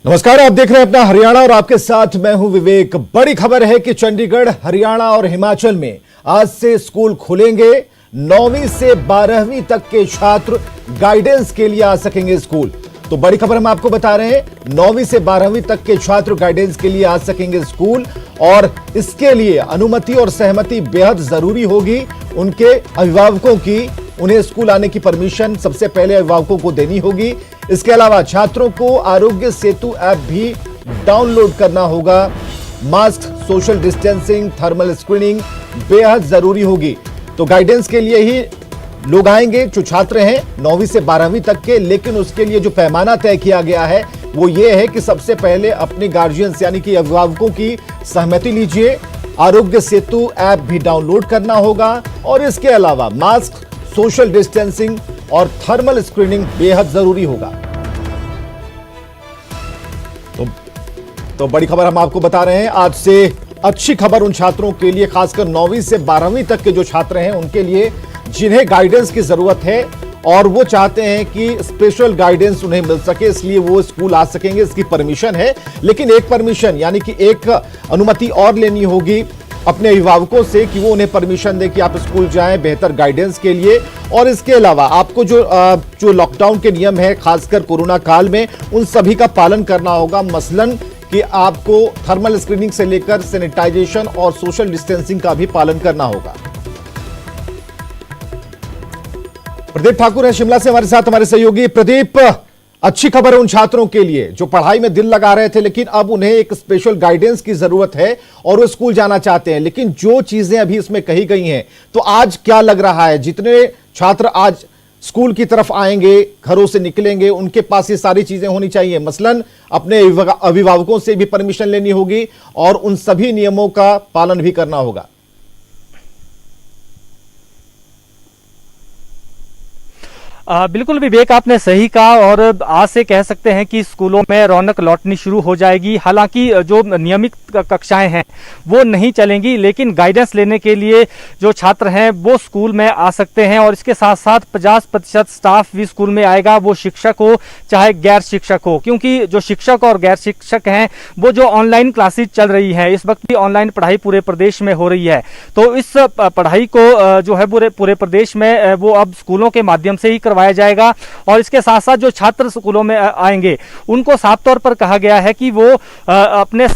नमस्कार, आप देख रहे हैं अपना हरियाणा और आपके साथ मैं हूं विवेक। बड़ी खबर है कि चंडीगढ़, हरियाणा और हिमाचल में आज से स्कूल खुलेंगे। 9वीं से 12वीं तक के छात्र गाइडेंस के लिए आ सकेंगे स्कूल। तो बड़ी खबर हम आपको बता रहे हैं, 9वीं से 12वीं तक के छात्र गाइडेंस के लिए आ सकेंगे स्कूल और इसके लिए अनुमति और सहमति बेहद जरूरी होगी उनके अभिभावकों की। उन्हें स्कूल आने की परमिशन सबसे पहले अभिभावकों को देनी होगी। इसके अलावा छात्रों को आरोग्य सेतु ऐप भी डाउनलोड करना होगा। Mask, social distancing, thermal screening बेहद जरूरी होगी। तो गाइडेंस के लिए ही लोग आएंगे जो छात्र हैं 9वीं से 12वीं तक के, लेकिन उसके लिए जो पैमाना तय किया गया है वो ये है कि सबसे पहले अपने गार्जियंस यानी कि अभिभावकों की सहमति लीजिए, आरोग्य सेतु ऐप भी डाउनलोड करना होगा और इसके अलावा मास्क, सोशल डिस्टेंसिंग और थर्मल स्क्रीनिंग बेहद जरूरी होगा। तो बड़ी खबर हम आपको बता रहे हैं, आज से अच्छी खबर उन छात्रों के लिए, खासकर 9वीं से 12वीं तक के जो छात्र हैं उनके लिए जिन्हें गाइडेंस की जरूरत है और वो चाहते हैं कि स्पेशल गाइडेंस उन्हें मिल सके, इसलिए वो स्कूल आ सकेंगे। इसकी परमिशन है, लेकिन एक परमिशन यानी कि एक अनुमति और लेनी होगी अपने अभिभावकों से कि वो उन्हें परमिशन दे कि आप स्कूल जाएं बेहतर गाइडेंस के लिए। और इसके अलावा आपको जो लॉकडाउन के नियम है, खासकर कोरोना काल में, उन सभी का पालन करना होगा। मसलन कि आपको थर्मल स्क्रीनिंग से लेकर सैनिटाइजेशन और सोशल डिस्टेंसिंग का भी पालन करना होगा। प्रदीप ठाकुर है शिमला से हमारे साथ, हमारे सहयोगी। प्रदीप, अच्छी खबर है उन छात्रों के लिए जो पढ़ाई में दिल लगा रहे थे, लेकिन अब उन्हें एक स्पेशल गाइडेंस की जरूरत है और वो स्कूल जाना चाहते हैं। लेकिन जो चीजें अभी इसमें कही गई हैं, तो आज क्या लग रहा है, जितने छात्र आज स्कूल की तरफ आएंगे, घरों से निकलेंगे, उनके पास ये सारी चीजें होनी चाहिए। मसलन अपने अभिभावकों से भी परमिशन लेनी होगी और उन सभी नियमों का पालन भी करना होगा। बिल्कुल विवेक, आपने सही कहा और आज से कह सकते हैं कि स्कूलों में रौनक लौटनी शुरू हो जाएगी। हालांकि जो नियमित कक्षाएं हैं वो नहीं चलेंगी, लेकिन गाइडेंस लेने के लिए जो छात्र हैं वो स्कूल में आ सकते हैं और इसके साथ साथ 50% स्टाफ भी स्कूल में आएगा, वो शिक्षक हो चाहे गैर शिक्षक हो, क्योंकि जो शिक्षक और गैर शिक्षक हैं वो जो ऑनलाइन क्लासेज चल रही है, इस वक्त भी ऑनलाइन पढ़ाई पूरे प्रदेश में हो रही है। तो इस पढ़ाई को जो है पूरे प्रदेश में वो अब स्कूलों के माध्यम से ही करवाया जाएगा। और इसके साथ साथ जो छात्र स्कूलों में आएंगे उनको साफ तौर पर कहा गया है कि वो अपने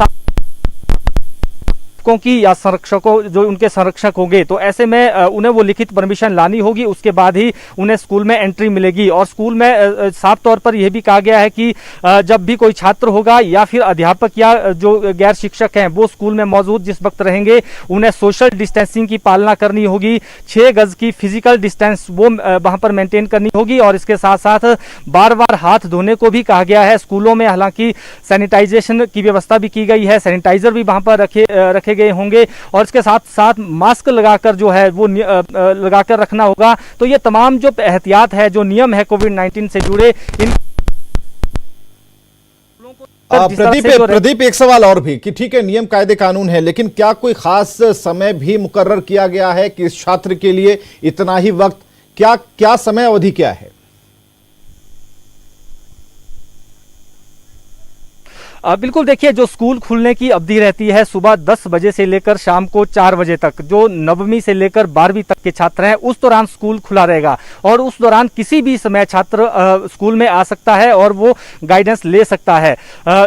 की या संरक्षकों, जो उनके संरक्षक होंगे, तो ऐसे में उन्हें वो लिखित परमिशन लानी होगी, उसके बाद ही उन्हें स्कूल में एंट्री मिलेगी। और स्कूल में साफ तौर पर यह भी कहा गया है कि जब भी कोई छात्र होगा या फिर अध्यापक या जो गैर शिक्षक हैं वो स्कूल में मौजूद जिस वक्त रहेंगे, उन्हें सोशल डिस्टेंसिंग की पालना करनी होगी। 6 गज की फिजिकल डिस्टेंस वो वहां पर मेंटेन करनी होगी और इसके साथ साथ बार बार हाथ धोने को भी कहा गया है। स्कूलों में हालांकि सैनिटाइजेशन की व्यवस्था भी की गई है, सैनिटाइजर भी वहां पर रखे गए होंगे और इसके साथ साथ मास्क लगाकर जो है वो लगाकर रखना होगा। तो ये तमाम जो एहतियात है, जो नियम है कोविड-19 से जुड़े, इन प्रदीप, एक सवाल और भी कि ठीक है नियम कायदे कानून है, लेकिन क्या कोई खास समय भी मुकर्रर किया गया है कि इस छात्र के लिए इतना ही वक्त, क्या समय अवधि क्या है? बिल्कुल, देखिए जो स्कूल खुलने की अवधि रहती है सुबह 10 बजे से लेकर शाम को 4 बजे तक, जो 9वीं से लेकर 12वीं तक के छात्र हैं उस दौरान स्कूल खुला रहेगा और उस दौरान किसी भी समय छात्र स्कूल में आ सकता है और वो गाइडेंस ले सकता है।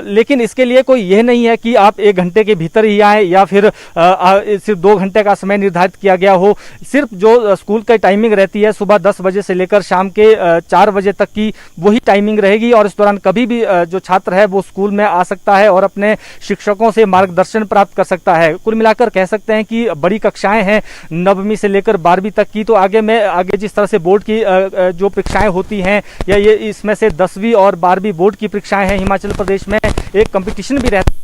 लेकिन इसके लिए कोई यह नहीं है कि आप 1 घंटे के भीतर ही आए या फिर सिर्फ 2 घंटे का समय निर्धारित किया गया हो। सिर्फ जो स्कूल की टाइमिंग रहती है सुबह 10 बजे से लेकर शाम के 4 बजे तक की, वही टाइमिंग रहेगी और इस दौरान कभी भी जो छात्र है वो स्कूल में आ सकता है और अपने शिक्षकों से मार्गदर्शन प्राप्त कर सकता है। कुल मिलाकर कह सकते हैं कि बड़ी कक्षाएं हैं 9वीं से लेकर 12वीं तक की। तो आगे जिस तरह से बोर्ड की जो परीक्षाएं होती हैं या ये इसमें से 10वीं और 12वीं बोर्ड की परीक्षाएं हैं, हिमाचल प्रदेश में एक कंपटीशन भी रहता है।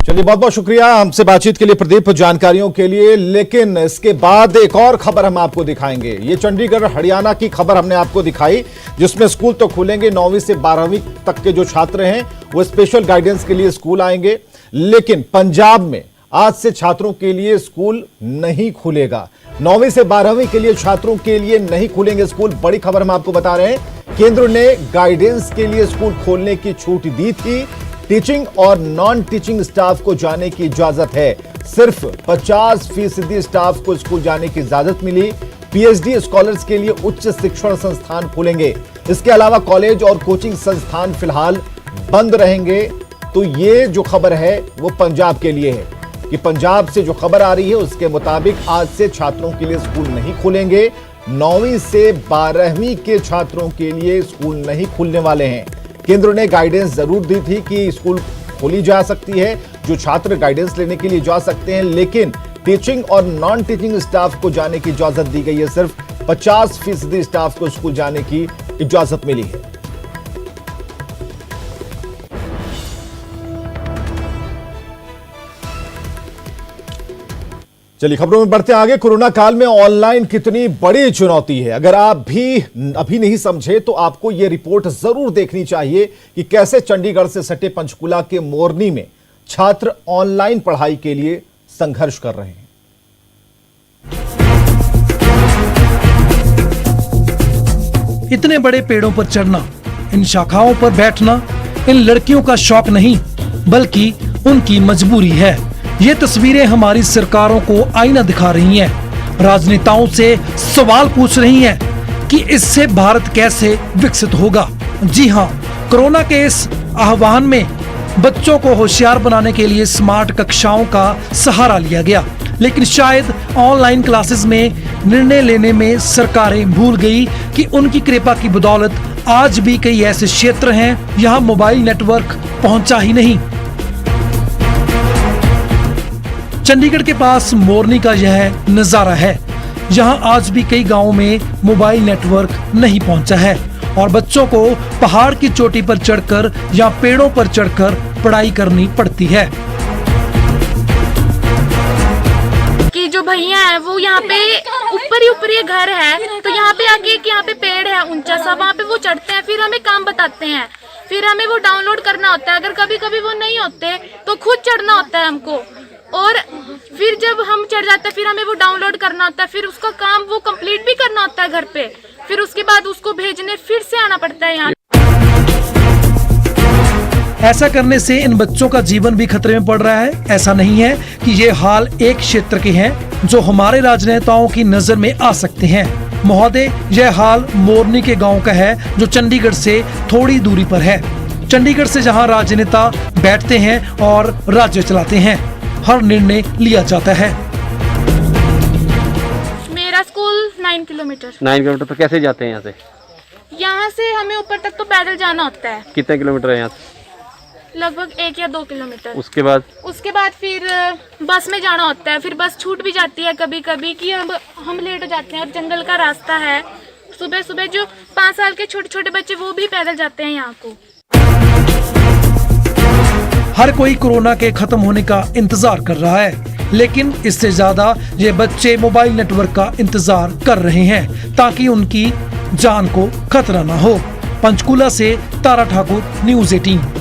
चलिए, बहुत बहुत शुक्रिया हमसे बातचीत के लिए प्रदीप, जानकारियों के लिए। लेकिन इसके बाद एक और खबर हम आपको दिखाएंगे। ये चंडीगढ़, हरियाणा की खबर हमने आपको दिखाई, जिसमें स्कूल तो खुलेंगे, 9वीं से 12वीं तक के जो छात्र हैं वो स्पेशल गाइडेंस के लिए स्कूल आएंगे। लेकिन पंजाब में आज से छात्रों के लिए स्कूल नहीं खुलेगा। 9वीं से 12वीं के लिए छात्रों के लिए नहीं खुलेंगे स्कूल। बड़ी खबर हम आपको बता रहे हैं केंद्र ने गाइडेंस के लिए स्कूल खोलने की छूट दी थी। टीचिंग और नॉन टीचिंग स्टाफ को जाने की इजाजत है। सिर्फ 50% स्टाफ को स्कूल जाने की इजाजत मिली। पीएचडी स्कॉलर्स के लिए उच्च शिक्षण संस्थान खुलेंगे। इसके अलावा कॉलेज और कोचिंग संस्थान फिलहाल बंद रहेंगे। तो ये जो खबर है वो पंजाब के लिए है कि पंजाब से जो खबर आ रही है उसके मुताबिक आज से छात्रों के लिए स्कूल नहीं खुलेंगे। 9वीं से 12वीं के छात्रों के लिए स्कूल नहीं खुलने वाले हैं। केंद्र ने गाइडेंस जरूर दी थी कि स्कूल खोली जा सकती है, जो छात्र गाइडेंस लेने के लिए जा सकते हैं, लेकिन टीचिंग और नॉन टीचिंग स्टाफ को जाने की इजाजत दी गई है। सिर्फ 50% स्टाफ को स्कूल जाने की इजाजत मिली है। चलिए खबरों में बढ़ते आगे। कोरोना काल में ऑनलाइन कितनी बड़ी चुनौती है, अगर आप भी अभी नहीं समझे तो आपको यह रिपोर्ट जरूर देखनी चाहिए कि कैसे चंडीगढ़ से सटे पंचकुला के मोरनी में छात्र ऑनलाइन पढ़ाई के लिए संघर्ष कर रहे हैं। इतने बड़े पेड़ों पर चढ़ना, इन शाखाओं पर बैठना इन लड़कियों का शौक नहीं बल्कि उनकी मजबूरी है। ये तस्वीरें हमारी सरकारों को आईना दिखा रही हैं, राजनेताओं से सवाल पूछ रही हैं कि इससे भारत कैसे विकसित होगा। जी हाँ, कोरोना के इस आह्वान में बच्चों को होशियार बनाने के लिए स्मार्ट कक्षाओं का सहारा लिया गया, लेकिन शायद ऑनलाइन क्लासेस में निर्णय लेने में सरकारें भूल गई कि उनकी कृपा की बदौलत आज भी कई ऐसे क्षेत्र हैं यहाँ मोबाइल नेटवर्क पहुंचा ही नहीं। चंडीगढ़ के पास मोरनी का यह नजारा है। यहाँ आज भी कई गांवों में मोबाइल नेटवर्क नहीं पहुंचा है और बच्चों को पहाड़ की चोटी पर चढ़कर या पेड़ों पर चढ़कर पढ़ाई करनी पड़ती है। कि जो भैया है वो यहाँ पे ऊपर ही घर है, तो यहाँ पे आके यहाँ पे पेड़ है ऊंचा सा, वहाँ पे वो चढ़ते हैं, फिर हमें काम बताते हैं, फिर हमें वो डाउनलोड करना होता है। अगर कभी कभी वो नहीं होते तो खुद चढ़ना होता है हमको, और फिर जब हम चढ़ जाते हैं फिर हमें वो डाउनलोड करना होता है, फिर उसका काम वो कंप्लीट भी करना होता है घर पे, फिर उसके बाद उसको भेजने फिर से आना पड़ता है यहाँ। ऐसा करने से इन बच्चों का जीवन भी खतरे में पड़ रहा है। ऐसा नहीं है कि ये हाल एक क्षेत्र के हैं जो हमारे राजनेताओं की नजर में आ सकते हैं। महोदय, यह हाल मोरनी के गांव का है जो चंडीगढ़ से थोड़ी दूरी पर है। चंडीगढ़ से जहां राजनेता बैठते हैं और राज्य चलाते हैं, हर निर्णय लिया जाता है। मेरा स्कूल 9 किलोमीटर। 9 किलोमीटर तो कैसे जाते हैं यहाँ से? यहाँ से हमें ऊपर तक तो पैदल जाना होता है। कितने किलोमीटर है यहाँ से? लगभग 1 या 2 किलोमीटर। उसके बाद फिर बस में जाना होता है, फिर बस छूट भी जाती है कभी कभी कि हम लेट हो जाते हैं, और जंगल का रास्ता है। सुबह सुबह जो 5 साल के छोटे छोटे बच्चे वो भी पैदल जाते हैं यहाँ को। हर कोई कोरोना के खत्म होने का इंतजार कर रहा है, लेकिन इससे ज्यादा ये बच्चे मोबाइल नेटवर्क का इंतजार कर रहे हैं ताकि उनकी जान को खतरा ना हो। पंचकुला से तारा ठाकुर, न्यूज़ 18।